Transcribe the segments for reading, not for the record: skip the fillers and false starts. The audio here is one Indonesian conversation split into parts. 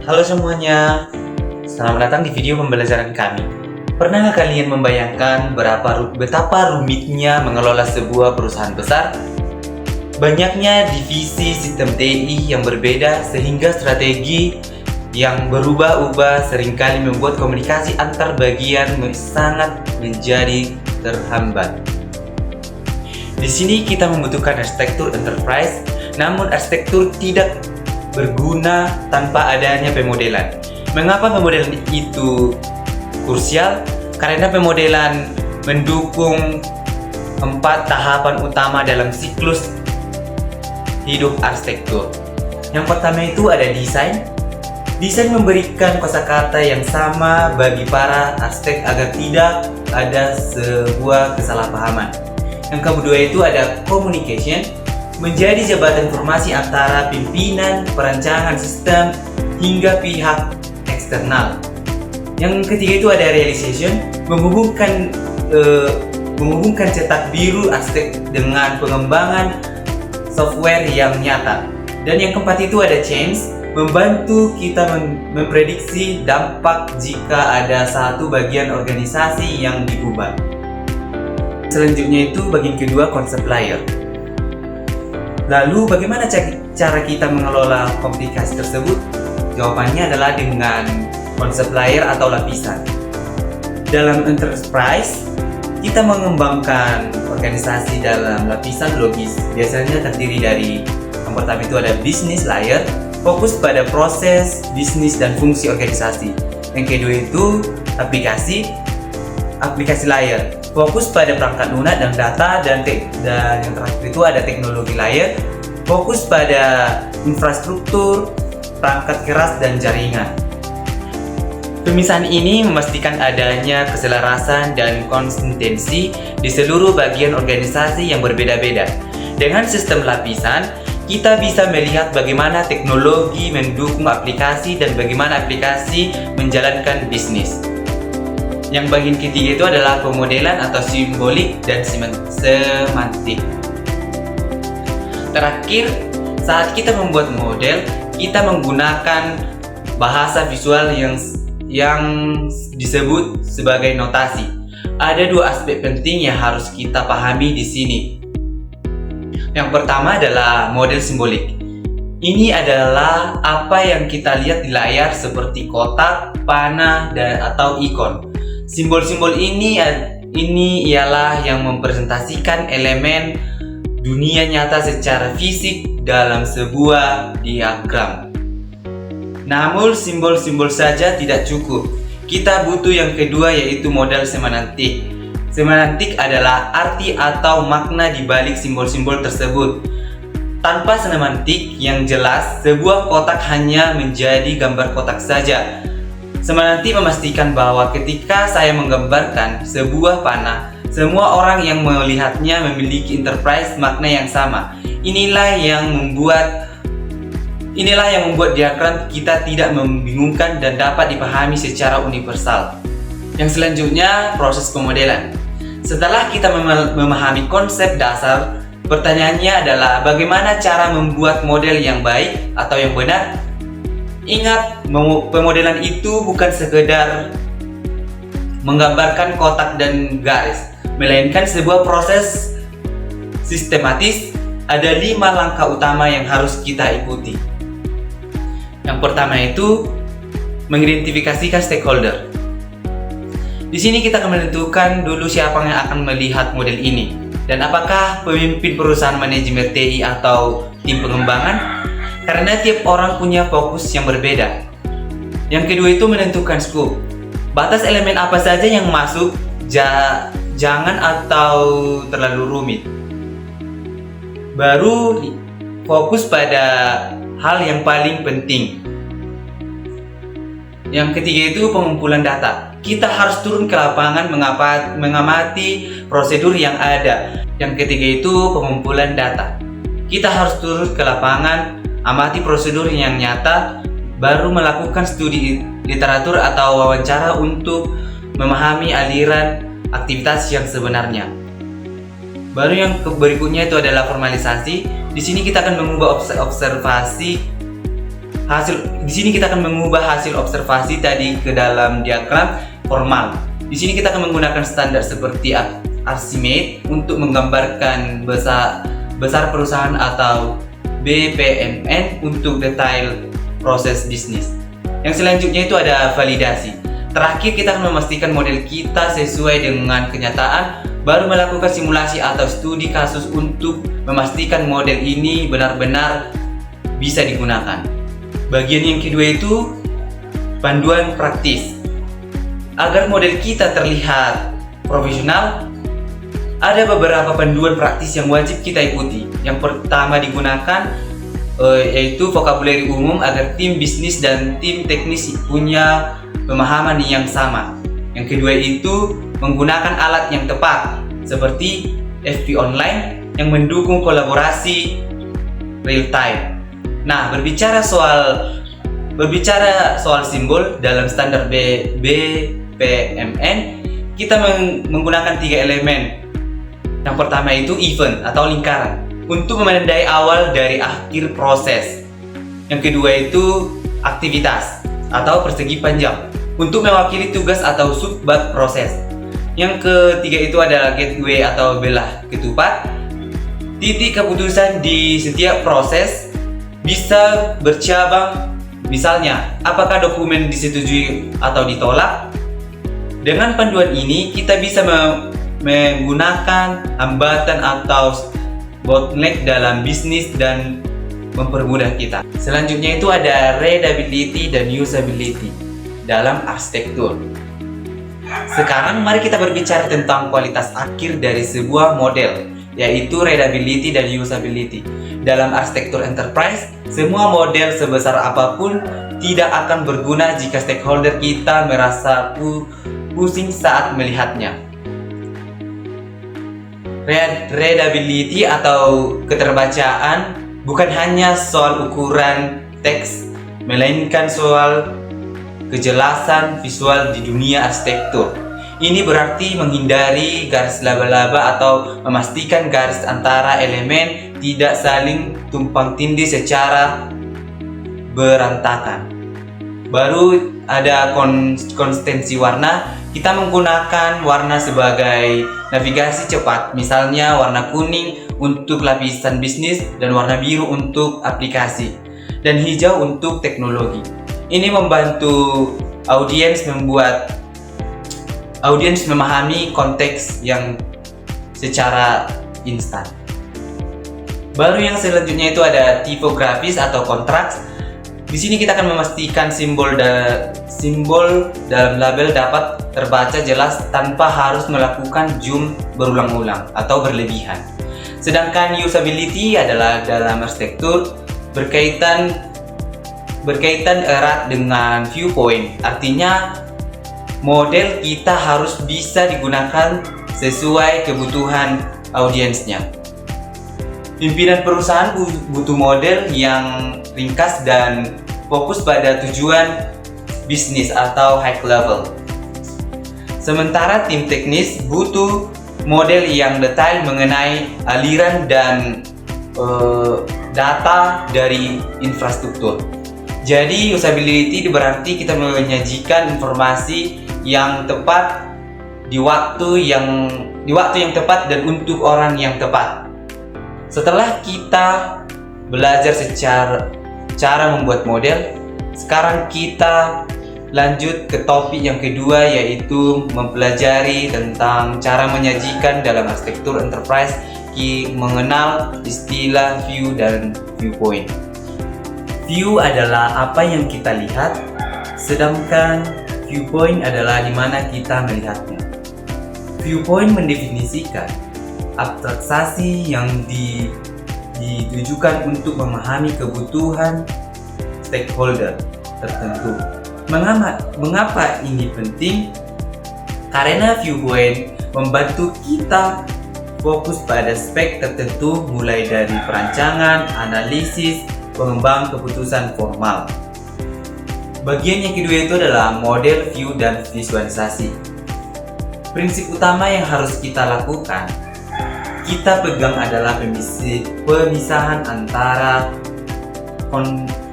Halo semuanya, selamat datang di video pembelajaran kami. Pernahkah kalian membayangkan betapa rumitnya mengelola sebuah perusahaan besar? Banyaknya divisi sistem TI yang berbeda sehingga strategi yang berubah-ubah seringkali membuat komunikasi antar bagian sangat menjadi terhambat. Di sini kita membutuhkan arsitektur enterprise, namun arsitektur tidak berguna tanpa adanya pemodelan. Mengapa pemodelan itu krusial? Karena pemodelan mendukung 4 tahapan utama dalam siklus hidup arsitektur. Yang pertama itu ada desain. Desain memberikan kosakata yang sama bagi para arsitek agar tidak ada sebuah kesalahpahaman. Yang kedua itu ada communication, menjadi jembatan informasi antara pimpinan, perancangan sistem, hingga pihak eksternal. Yang ketiga itu ada realization, menghubungkan cetak biru arsitek dengan pengembangan software yang nyata. Dan yang keempat itu ada change, membantu kita memprediksi dampak jika ada satu bagian organisasi yang diubah. Selanjutnya itu bagian kedua, konsep layer. Lalu bagaimana cara kita mengelola komunikasi tersebut? Jawabannya adalah dengan konsep layer atau lapisan. Dalam enterprise, kita mengembangkan organisasi dalam lapisan logis. Biasanya terdiri dari yang pertama itu ada business layer, fokus pada proses, bisnis dan fungsi organisasi. Yang kedua itu aplikasi layer, fokus pada perangkat lunak dan data, dan yang terakhir itu ada teknologi layer, fokus pada infrastruktur, perangkat keras dan jaringan. Pemisahan ini memastikan adanya keselarasan dan konsistensi di seluruh bagian organisasi yang berbeda-beda. Dengan sistem lapisan, kita bisa melihat bagaimana teknologi mendukung aplikasi dan bagaimana aplikasi menjalankan bisnis. Yang bagian ketiga itu adalah pemodelan atau simbolik dan semantik. Terakhir, saat kita membuat model, kita menggunakan bahasa visual yang disebut sebagai notasi. Ada 2 aspek penting yang harus kita pahami di sini. Yang pertama adalah model simbolik. Ini adalah apa yang kita lihat di layar seperti kotak, panah, atau ikon. Simbol-simbol ini ialah yang mempresentasikan elemen dunia nyata secara fisik dalam sebuah diagram. Namun simbol-simbol saja tidak cukup. Kita butuh yang kedua, yaitu model semantik. Semantik adalah arti atau makna di balik simbol-simbol tersebut. Tanpa semantik yang jelas, sebuah kotak hanya menjadi gambar kotak saja. Semantik memastikan bahwa ketika saya menggambarkan sebuah panah, semua orang yang melihatnya memiliki enterprise makna yang sama. Inilah yang membuat diagram kita tidak membingungkan dan dapat dipahami secara universal. Yang selanjutnya, proses pemodelan. Setelah kita memahami konsep dasar, pertanyaannya adalah bagaimana cara membuat model yang baik atau yang benar? Ingat, pemodelan itu bukan sekedar menggambarkan kotak dan garis, melainkan sebuah proses sistematis. Ada 5 langkah utama yang harus kita ikuti. Yang pertama itu mengidentifikasikan stakeholder. Di sini kita akan menentukan dulu siapa yang akan melihat model ini, dan apakah pemimpin perusahaan manajemen TI atau tim pengembangan, karena tiap orang punya fokus yang berbeda. Yang kedua itu menentukan scope. Batas elemen apa saja yang masuk, jangan atau terlalu rumit. Baru fokus pada hal yang paling penting. Yang ketiga itu pengumpulan data. Kita harus turun ke lapangan mengamati prosedur yang ada. Yang ketiga itu pengumpulan data. Kita harus turun ke lapangan, amati prosedur yang nyata, baru melakukan studi literatur atau wawancara untuk memahami aliran aktivitas yang sebenarnya. Baru yang berikutnya itu adalah formalisasi. Di sini kita akan mengubah observasi Di sini kita akan mengubah hasil observasi tadi ke dalam diagram formal. Di sini kita akan menggunakan standar seperti Archimedes untuk menggambarkan besar perusahaan atau BPMN untuk detail proses bisnis. Yang selanjutnya itu ada validasi. Terakhir kita akan memastikan model kita sesuai dengan kenyataan, baru melakukan simulasi atau studi kasus untuk memastikan model ini benar-benar bisa digunakan. Bagian yang kedua itu panduan praktis. Agar model kita terlihat profesional, ada beberapa panduan praktis yang wajib kita ikuti. Yang pertama digunakan yaitu vocabulary umum agar tim bisnis dan tim teknis punya pemahaman yang sama. Yang kedua itu menggunakan alat yang tepat seperti FP online yang mendukung kolaborasi real time. Nah, berbicara soal simbol dalam standar BPMN, kita menggunakan 3 elemen. Yang pertama itu event atau lingkaran untuk menandai awal dari akhir proses. Yang kedua itu aktivitas atau persegi panjang untuk mewakili tugas atau subbab proses. Yang ketiga itu adalah gateway atau belah ketupat, titik keputusan di setiap proses bisa bercabang, misalnya apakah dokumen disetujui atau ditolak. Dengan panduan ini kita bisa menggunakan hambatan atau bottleneck dalam bisnis dan mempermudah kita. Selanjutnya itu ada readability dan usability dalam arsitektur. Sekarang mari kita berbicara tentang kualitas akhir dari sebuah model, yaitu readability dan usability. Dalam arsitektur enterprise, semua model sebesar apapun tidak akan berguna jika stakeholder kita merasa pusing saat melihatnya. Readability atau keterbacaan bukan hanya soal ukuran teks, melainkan soal kejelasan visual di dunia arsitektur. Ini berarti menghindari garis laba-laba atau memastikan garis antara elemen tidak saling tumpang tindih secara berantakan. Baru ada konsistensi warna. Kita menggunakan warna sebagai navigasi cepat, misalnya warna kuning untuk lapisan bisnis dan warna biru untuk aplikasi, dan hijau untuk teknologi. Ini membantu audiens memahami konteks yang secara instan. Baru yang selanjutnya itu ada tipografis atau kontras. Di sini kita akan memastikan simbol dalam label dapat terbaca jelas tanpa harus melakukan zoom berulang-ulang atau berlebihan. Sedangkan usability adalah dalam arsitektur berkaitan erat dengan viewpoint. Artinya model kita harus bisa digunakan sesuai kebutuhan audiensnya. Pimpinan perusahaan butuh model yang ringkas dan fokus pada tujuan bisnis atau high level. Sementara tim teknis butuh model yang detail mengenai aliran dan data dari infrastruktur. Jadi usability berarti kita menyajikan informasi yang tepat di waktu yang tepat dan untuk orang yang tepat. Setelah kita belajar cara membuat model, sekarang kita lanjut ke topik yang kedua, yaitu mempelajari tentang cara menyajikan dalam arsitektur enterprise, mengenal istilah view dan viewpoint. View adalah apa yang kita lihat, sedangkan viewpoint adalah di mana kita melihatnya. Viewpoint mendefinisikan abstraksi yang ditujukan untuk memahami kebutuhan stakeholder tertentu. Mengapa ini penting? Karena viewpoint membantu kita fokus pada aspek tertentu, mulai dari perancangan, analisis, pengembang keputusan formal. Bagian yang kedua itu adalah model, view, dan visualisasi. Prinsip utama yang harus kita lakukan, kita pegang adalah pemisahan antara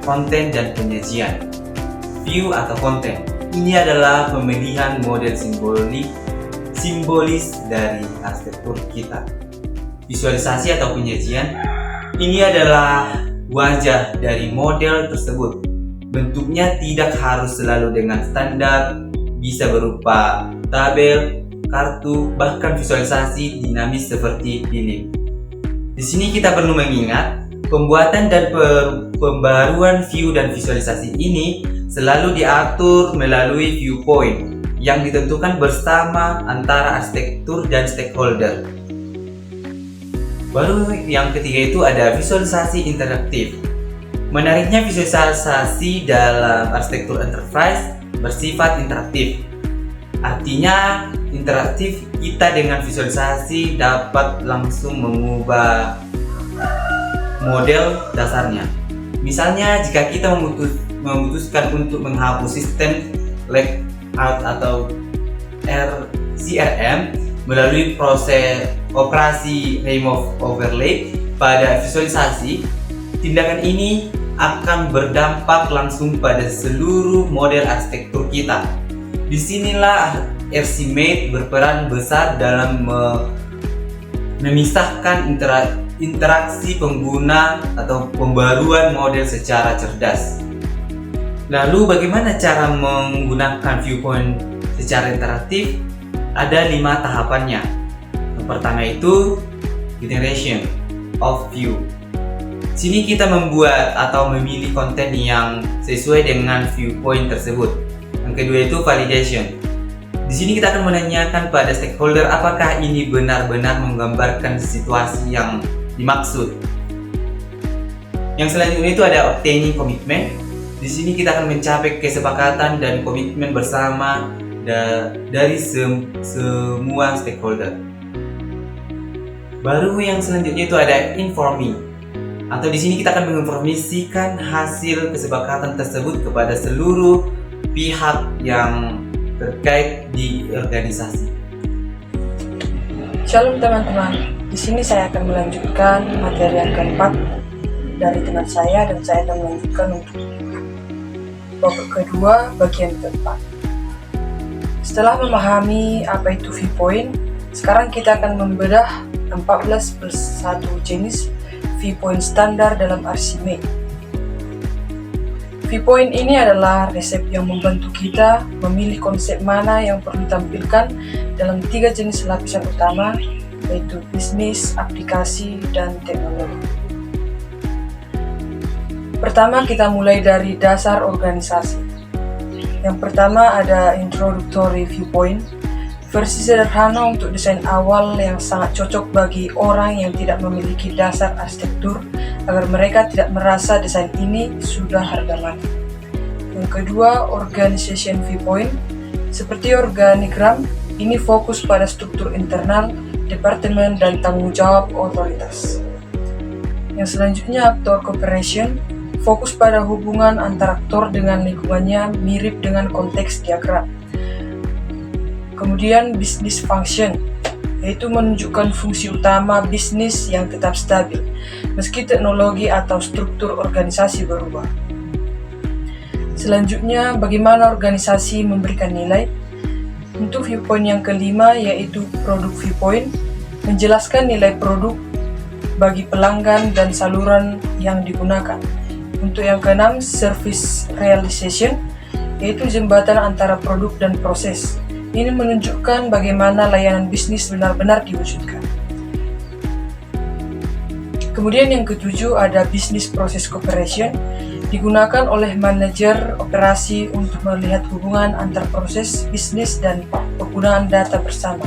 konten dan penyajian. View atau konten ini adalah pemilihan model simbolis dari arsitektur kita. Visualisasi atau penyajian ini adalah wajah dari model tersebut. Bentuknya tidak harus selalu dengan standar, bisa berupa tabel, kartu, bahkan visualisasi dinamis seperti film. Di sini kita perlu mengingat pembuatan dan pembaruan view dan visualisasi ini selalu diatur melalui viewpoint yang ditentukan bersama antara arsitektur dan stakeholder. Baru yang ketiga itu ada visualisasi interaktif. Menariknya visualisasi dalam arsitektur enterprise bersifat interaktif. Artinya interaktif kita dengan visualisasi dapat langsung mengubah model dasarnya. Misalnya jika kita memutuskan untuk menghapus sistem layout atau CRM melalui proses operasi remove overlay pada visualisasi, tindakan ini akan berdampak langsung pada seluruh model arsitektur kita. Disinilah RCMate berperan besar dalam memisahkan interaksi pengguna atau pembaruan model secara cerdas. Lalu bagaimana cara menggunakan viewpoint secara interaktif? Ada 5 tahapannya. Yang pertama itu generation of view. Sini kita membuat atau memilih konten yang sesuai dengan viewpoint tersebut. Yang kedua itu validation. Di sini kita akan menanyakan pada stakeholder apakah ini benar-benar menggambarkan situasi yang dimaksud. Yang selanjutnya itu ada obtaining commitment. Di sini kita akan mencapai kesepakatan dan komitmen bersama dari semua stakeholder. Baru yang selanjutnya itu ada informing. Atau di sini kita akan menginformasikan hasil kesepakatan tersebut kepada seluruh pihak yang terkait di organisasi. Shalom teman-teman, di sini saya akan melanjutkan materi yang keempat dari teman saya dan saya akan melanjutkan untuk babak kedua bagian keempat. Setelah memahami apa itu viewpoint, sekarang kita akan membedah 14+1 jenis viewpoint standar dalam RCMate. Viewpoint ini adalah resep yang membantu kita memilih konsep mana yang perlu ditampilkan dalam 3 jenis lapisan utama, yaitu bisnis, aplikasi, dan teknologi. Pertama, kita mulai dari dasar organisasi. Yang pertama ada introductory viewpoint, versi sederhana untuk desain awal yang sangat cocok bagi orang yang tidak memiliki dasar arsitektur agar mereka tidak merasa desain ini sudah harga mati. Yang kedua, organization viewpoint. Seperti organigram, ini fokus pada struktur internal, departemen, dan tanggung jawab otoritas. Yang selanjutnya, actor cooperation. Fokus pada hubungan antara aktor dengan lingkungannya mirip dengan konteks diagram. Kemudian business function, yaitu menunjukkan fungsi utama bisnis yang tetap stabil, meski teknologi atau struktur organisasi berubah. Selanjutnya, bagaimana organisasi memberikan nilai? Untuk viewpoint yang kelima, yaitu produk viewpoint, menjelaskan nilai produk bagi pelanggan dan saluran yang digunakan. Untuk yang keenam, service realization, yaitu jembatan antara produk dan proses. Ini menunjukkan bagaimana layanan bisnis benar-benar diwujudkan. Kemudian yang ketujuh ada business process cooperation, digunakan oleh manajer operasi untuk melihat hubungan antar proses bisnis dan penggunaan data bersama.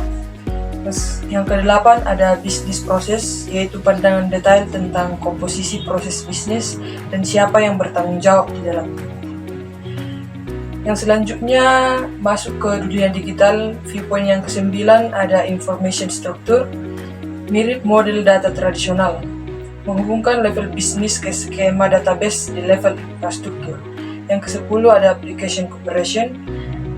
Terus yang kedelapan ada business process, yaitu pandangan detail tentang komposisi proses bisnis dan siapa yang bertanggung jawab di dalamnya. Yang selanjutnya masuk ke dunia digital, viewpoint yang ke-9 ada information structure, mirip model data tradisional, menghubungkan level bisnis ke skema database di level infrastruktur. Yang ke-10 ada application cooperation,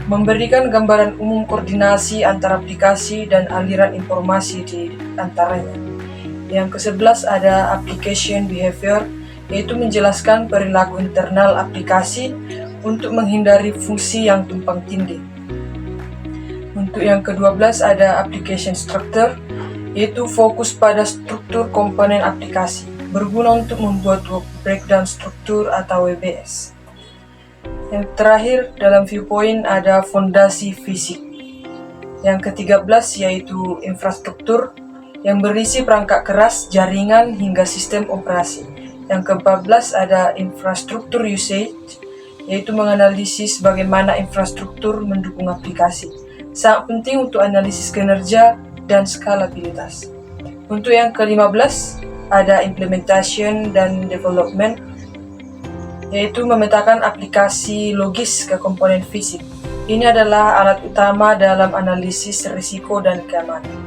memberikan gambaran umum koordinasi antara aplikasi dan aliran informasi di antaranya. Yang ke-11 ada application behavior, yaitu menjelaskan perilaku internal aplikasi untuk menghindari fungsi yang tumpang tindih. Untuk yang ke-12 ada application structure, yaitu fokus pada struktur komponen aplikasi, berguna untuk membuat work breakdown struktur atau WBS. Yang terakhir dalam viewpoint ada fondasi fisik. Yang ke-13 yaitu infrastruktur, yang berisi perangkat keras, jaringan, hingga sistem operasi. Yang ke-14 ada infrastruktur usage, yaitu menganalisis bagaimana infrastruktur mendukung aplikasi. Sangat penting untuk analisis kinerja dan skalabilitas. Untuk yang ke-15 ada implementation dan development, yaitu memetakan aplikasi logis ke komponen fisik. Ini adalah alat utama dalam analisis risiko dan keamanan.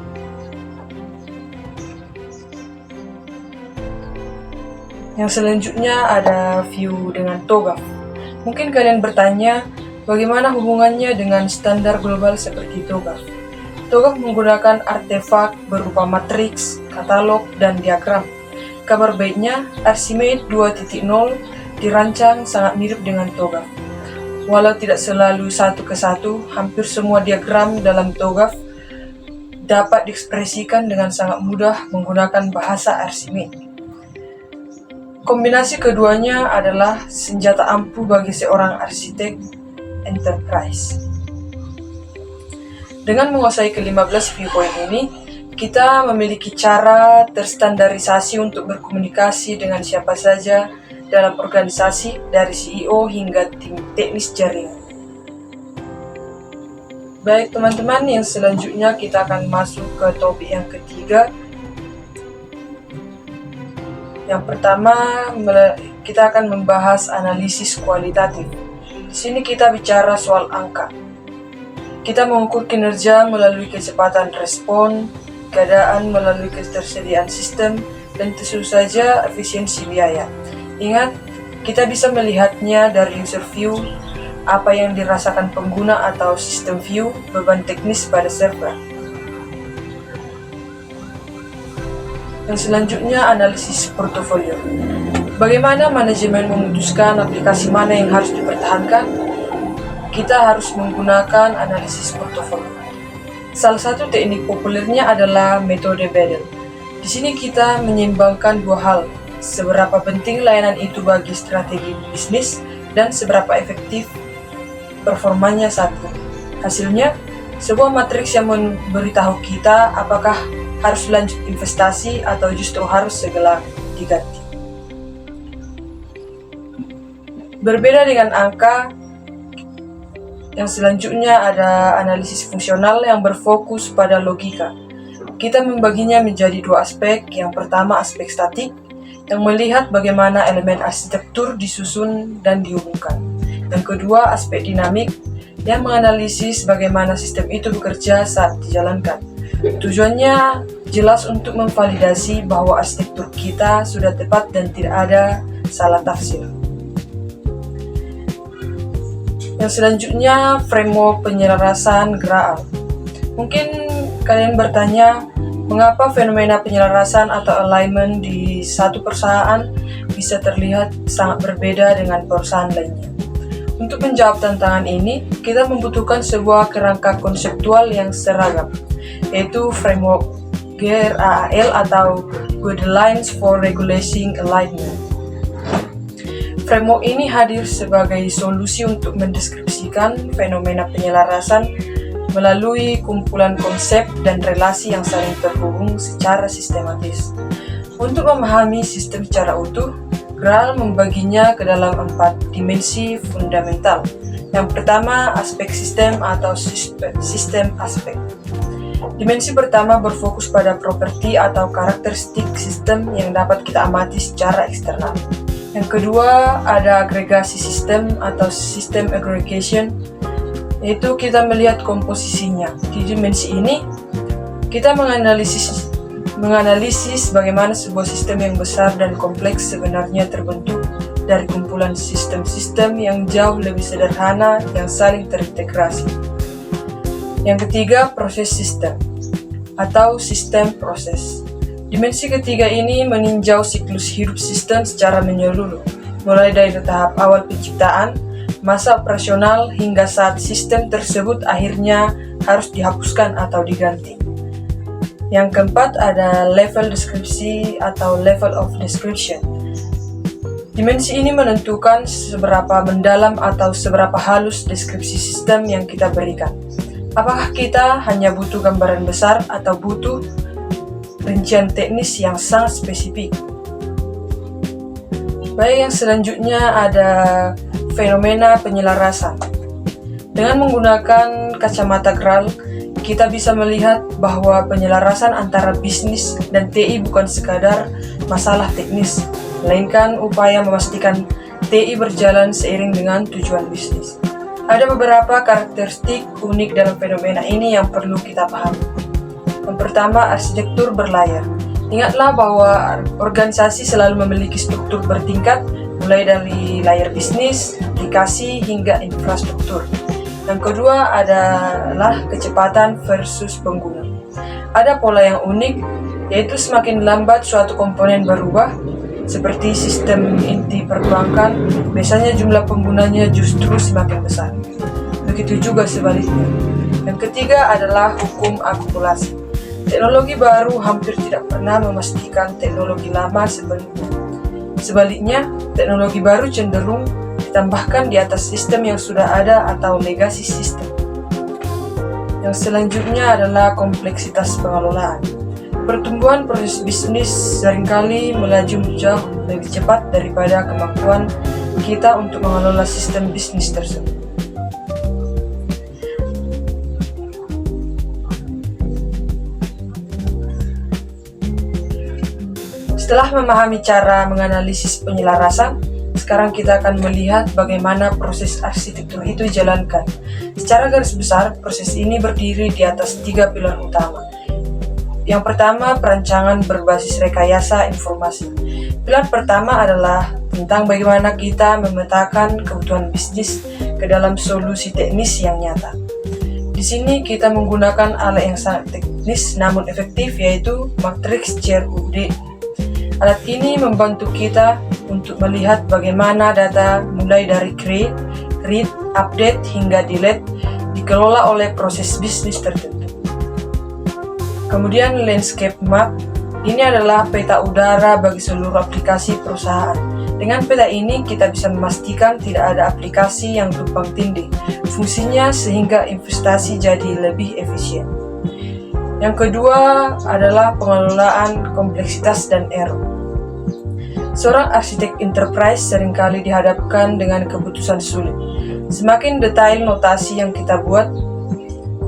Yang selanjutnya ada view dengan TOGAF. Mungkin kalian bertanya, bagaimana hubungannya dengan standar global seperti TOGAF? TOGAF menggunakan artefak berupa matriks, katalog, dan diagram. Kabar baiknya, Archimate 2.0 dirancang sangat mirip dengan TOGAF. Walau tidak selalu satu ke satu, hampir semua diagram dalam TOGAF dapat diekspresikan dengan sangat mudah menggunakan bahasa Archimate. Kombinasi keduanya adalah senjata ampuh bagi seorang arsitek enterprise. Dengan menguasai ke-15 viewpoint ini, kita memiliki cara terstandarisasi untuk berkomunikasi dengan siapa saja dalam organisasi, dari CEO hingga tim teknis jaringan. Baik teman-teman, yang selanjutnya kita akan masuk ke topik yang ketiga. Yang pertama, kita akan membahas analisis kualitatif. Di sini kita bicara soal angka. Kita mengukur kinerja melalui kecepatan respon, keadaan melalui ketersediaan sistem, dan tentu saja efisiensi biaya. Ingat, kita bisa melihatnya dari user view, apa yang dirasakan pengguna, atau sistem view, beban teknis pada server. Yang selanjutnya, analisis portofolio. Bagaimana manajemen memutuskan aplikasi mana yang harus dipertahankan? Kita harus menggunakan analisis portofolio. Salah satu teknik populernya adalah metode Bedel. Di sini kita menyeimbangkan dua hal, seberapa penting layanan itu bagi strategi bisnis dan seberapa efektif performanya saat ini. Hasilnya, sebuah matriks yang memberitahu kita apakah harus lanjut investasi atau justru harus segera diganti. Berbeda dengan angka, yang selanjutnya ada analisis fungsional yang berfokus pada logika. Kita membaginya menjadi dua aspek. Yang pertama, aspek statik, yang melihat bagaimana elemen arsitektur disusun dan dihubungkan. Yang kedua, aspek dinamik, yang menganalisis bagaimana sistem itu bekerja saat dijalankan. Tujuannya jelas untuk memvalidasi bahwa arsitektur kita sudah tepat dan tidak ada salah tafsir. Yang selanjutnya, framework penyelarasan Graal. Mungkin kalian bertanya, mengapa fenomena penyelarasan atau alignment di satu perusahaan bisa terlihat sangat berbeda dengan perusahaan lainnya? Untuk menjawab tantangan ini, kita membutuhkan sebuah kerangka konseptual yang seragam, yaitu framework GRAAL atau Guidelines for Regulating Alignment. Framework ini hadir sebagai solusi untuk mendeskripsikan fenomena penyelarasan melalui kumpulan konsep dan relasi yang saling terhubung secara sistematis. Untuk memahami sistem secara utuh, Graal membaginya ke dalam 4 dimensi fundamental. Yang pertama, aspek sistem atau sistem aspek. Dimensi pertama berfokus pada properti atau karakteristik sistem yang dapat kita amati secara eksternal. Yang kedua, ada agregasi sistem atau system aggregation, yaitu kita melihat komposisinya. Di dimensi ini, kita menganalisis bagaimana sebuah sistem yang besar dan kompleks sebenarnya terbentuk dari kumpulan sistem-sistem yang jauh lebih sederhana yang saling terintegrasi. Yang ketiga, proses sistem atau sistem proses. Dimensi ketiga ini meninjau siklus hidup sistem secara menyeluruh, mulai dari tahap awal penciptaan, masa operasional, hingga saat sistem tersebut akhirnya harus dihapuskan atau diganti. Yang keempat ada level deskripsi atau level of description. Dimensi ini menentukan seberapa mendalam atau seberapa halus deskripsi sistem yang kita berikan. Apakah kita hanya butuh gambaran besar atau butuh rincian teknis yang sangat spesifik? Baik, yang selanjutnya ada fenomena penyelarasan. Dengan menggunakan kacamata GRAL, kita bisa melihat bahwa penyelarasan antara bisnis dan TI bukan sekadar masalah teknis, melainkan upaya memastikan TI berjalan seiring dengan tujuan bisnis. Ada beberapa karakteristik unik dalam fenomena ini yang perlu kita pahami. Yang pertama, arsitektur berlayar. Ingatlah bahwa organisasi selalu memiliki struktur bertingkat, mulai dari layar bisnis, aplikasi, hingga infrastruktur. Yang kedua adalah kecepatan versus pengguna. Ada pola yang unik, yaitu semakin lambat suatu komponen berubah, seperti sistem inti perbankan, biasanya jumlah penggunanya justru semakin besar. Begitu juga sebaliknya. Yang ketiga adalah hukum akumulasi. Teknologi baru hampir tidak pernah memastikan teknologi lama sebelumnya. Sebaliknya, teknologi baru cenderung ditambahkan di atas sistem yang sudah ada atau legacy system. Yang selanjutnya adalah kompleksitas pengelolaan. Pertumbuhan proses bisnis seringkali melaju jauh lebih cepat daripada kemampuan kita untuk mengelola sistem bisnis tersebut. Setelah memahami cara menganalisis penyelarasan, sekarang kita akan melihat bagaimana proses arsitektur itu dijalankan. Secara garis besar, proses ini berdiri di atas 3 pilar utama. Yang pertama, perancangan berbasis rekayasa informasi. Pilar pertama adalah tentang bagaimana kita memetakan kebutuhan bisnis ke dalam solusi teknis yang nyata. Di sini kita menggunakan alat yang sangat teknis namun efektif, yaitu matriks CRUD. Alat ini membantu kita untuk melihat bagaimana data mulai dari create, read, update, hingga delete dikelola oleh proses bisnis tertentu. Kemudian landscape map, ini adalah peta udara bagi seluruh aplikasi perusahaan. Dengan peta ini kita bisa memastikan tidak ada aplikasi yang tumpang tindih fungsinya sehingga investasi jadi lebih efisien. Yang kedua adalah pengelolaan kompleksitas dan error. Seorang arsitek enterprise seringkali dihadapkan dengan keputusan sulit. Semakin detail notasi yang kita buat,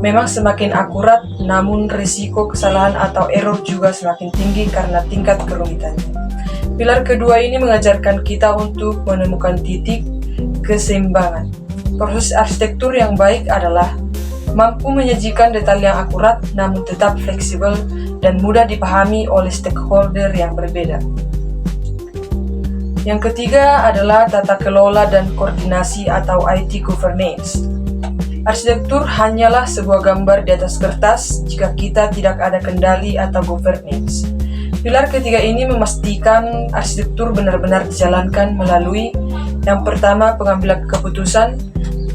memang semakin akurat, namun risiko kesalahan atau error juga semakin tinggi karena tingkat kerumitannya. Pilar kedua ini mengajarkan kita untuk menemukan titik keseimbangan. Proses arsitektur yang baik adalah mampu menyajikan detail yang akurat, namun tetap fleksibel dan mudah dipahami oleh stakeholder yang berbeda. Yang ketiga adalah tata kelola dan koordinasi atau IT governance. Arsitektur hanyalah sebuah gambar di atas kertas jika kita tidak ada kendali atau governance. Pilar ketiga ini memastikan arsitektur benar-benar dijalankan melalui yang pertama, pengambilan keputusan,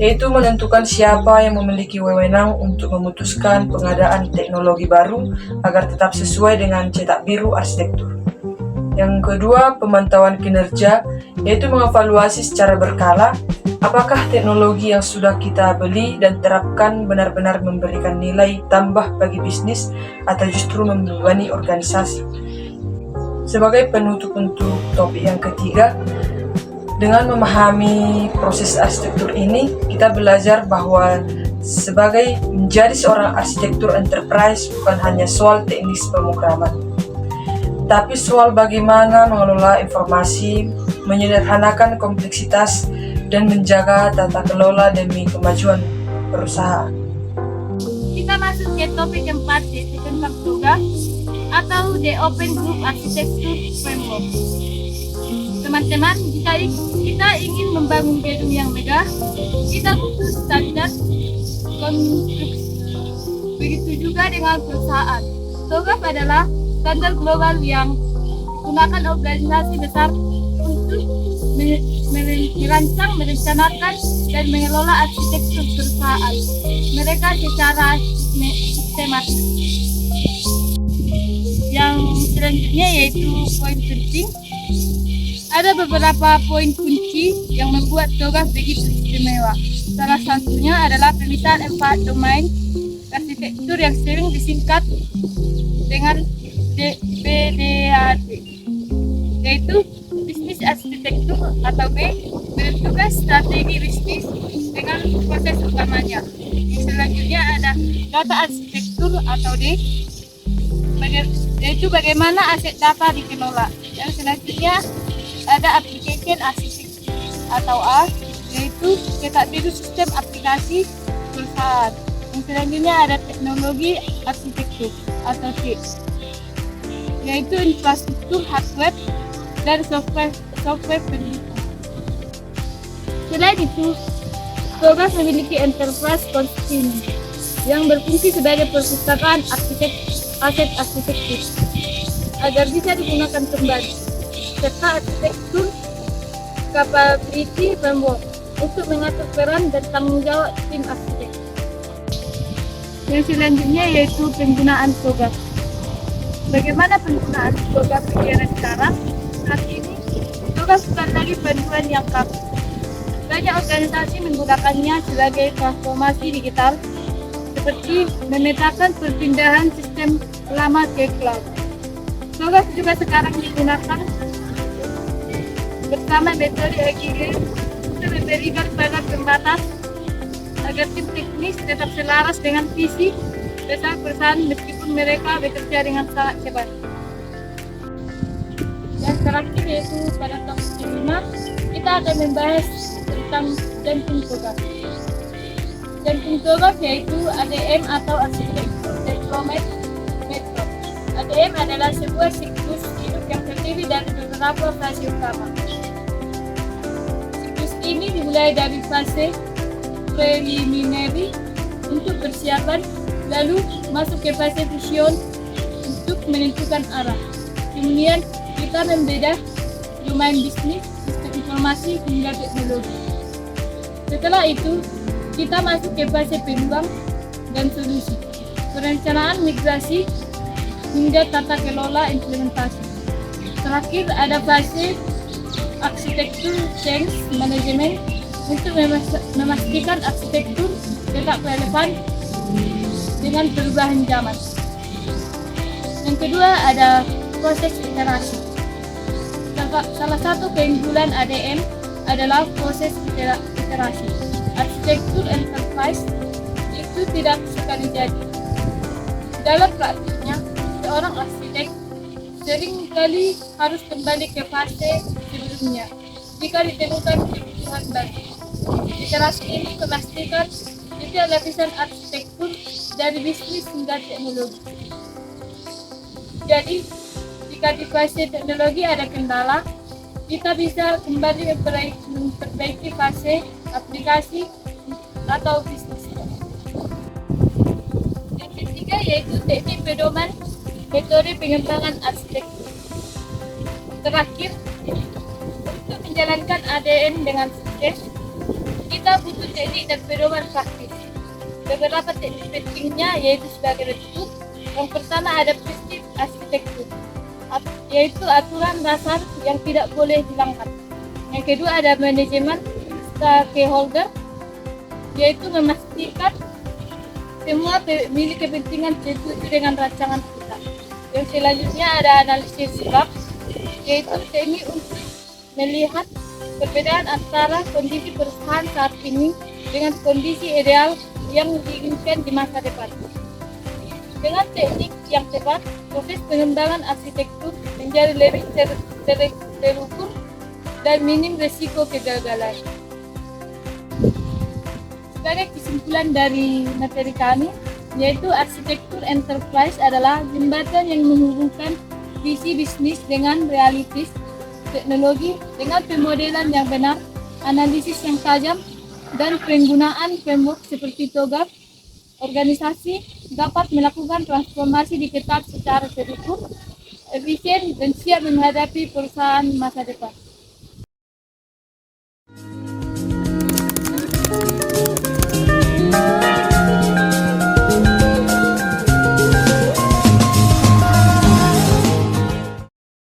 yaitu menentukan siapa yang memiliki wewenang untuk memutuskan pengadaan teknologi baru agar tetap sesuai dengan cetak biru arsitektur. Yang kedua, pemantauan kinerja, yaitu mengevaluasi secara berkala apakah teknologi yang sudah kita beli dan terapkan benar-benar memberikan nilai tambah bagi bisnis atau justru membebani organisasi. Sebagai penutup untuk topik yang ketiga, dengan memahami proses arsitektur ini, kita belajar bahwa sebagai menjadi seorang arsitektur enterprise bukan hanya soal teknis pemrograman, tapi soal bagaimana mengelola informasi, menyederhanakan kompleksitas, dan menjaga tata kelola demi kemajuan perusahaan. Kita masuk ke topik keempat, yaitu tentang yoga atau The Open Group Architecture Framework. Teman-teman, jika kita ingin membangun gedung yang megah, kita butuh standar konstruksi. Begitu juga dengan perusahaan. TOGAF adalah standar global yang digunakan organisasi besar untuk merancang, merencanakan, dan mengelola arsitektur perusahaan mereka secara sistematis. Yang selanjutnya yaitu poin penting. Ada beberapa poin kunci yang membuat TOGAF begitu istimewa. Salah satunya adalah pemisahan 4 domain arsitektur yang sering disingkat dengan BDAD, yaitu bisnis arsitektur atau B, menentukan strategi bisnis dengan proses utamanya. Yang selanjutnya ada data arsitektur atau D, yaitu bagaimana aset data dikelola. Yang selanjutnya ada application arsitektur atau A, yaitu cetak biru sistem aplikasi perusahaan. Yang selanjutnya ada teknologi arsitektur atau C, yaitu infrastruktur hardware dan software pendukung. Selain itu, TOGAF memiliki enterprise consulting yang berfungsi sebagai perpustakaan aset arsitektur agar bisa digunakan kembali, serta arsitektur capability framework untuk mengatur peran dan tanggung jawab tim arsitek. Yang selanjutnya yaitu penggunaan TOGAF. Bagaimana penggunaan TOGAF di era sekarang? Saat ini, TOGAF bukan lagi panduan yang kaku. Banyak organisasi menggunakannya sebagai transformasi digital, seperti memetakan perpindahan sistem lama ke cloud. TOGAF juga sekarang digunakan bersama metode Agile untuk memberikan batas pembatas agar tim teknis tetap selaras dengan visi besar perusahaan meskipun mereka bekerja dengan sangat cepat. Yang terakhir yaitu pada topik kelima, kita akan membahas tentang jantung TOGAF. Jantung TOGAF yaitu ADM atau Arsitektur Development Method. ADM adalah sebuah siklus hidup yang terdiri dari beberapa fase utama. Siklus ini dimulai dari fase preliminary untuk persiapan, lalu masuk ke fase fusion untuk menentukan arah. Kemudian kita membedah domain bisnis, sistem informasi hingga teknologi. Setelah itu, kita masuk ke fase peluang dan solusi, perencanaan migrasi hingga tata kelola implementasi. Terakhir ada fase arsitektur change management untuk memastikan arsitektur tetap relevan dengan perubahan zaman. Yang kedua ada proses iterasi. Salah satu keunggulan ADM adalah proses iterasi. Arsitektur enterprise itu tidak sekali jadi. Dalam praktiknya, seorang arsitek seringkali harus kembali ke fase sebelumnya jika ditemukan kebutuhan baru. Iterasi ini memastikan setiap lapisan arsitektur dari bisnis hingga teknologi. Jadi, jika di fase teknologi ada kendala, kita bisa kembali memperbaiki fase aplikasi atau bisnis. Yang ketiga yaitu teknik pedoman metode pengembangan arsitektur. Terakhir, untuk menjalankan ADM dengan sukses, kita butuh teknik dan pedoman praktis. Beberapa teknik pentingnya yaitu sebagai berikut. Yang pertama ada prinsip arsitektur, yaitu aturan dasar yang tidak boleh dilanggar. Yang kedua ada manajemen stakeholder, yaitu memastikan semua pemilik kepentingan setuju dengan rancangan kita. Yang selanjutnya ada analisis SWOT, yaitu teknik untuk melihat perbedaan antara kondisi perusahaan saat ini dengan kondisi ideal yang diinginkan di masa depan. Dengan teknik yang tepat, proses pengembangan arsitektur menjadi lebih terukur dan minim risiko kegagalan. Sebagai kesimpulan dari materi kami, yaitu arsitektur enterprise adalah jembatan yang menghubungkan visi bisnis dengan realitis, teknologi dengan pemodelan yang benar, analisis yang tajam, dan penggunaan framework seperti TOGAF. Organisasi dapat melakukan transformasi digital secara terukur efisien, dan siap menghadapi perusahaan masa depan.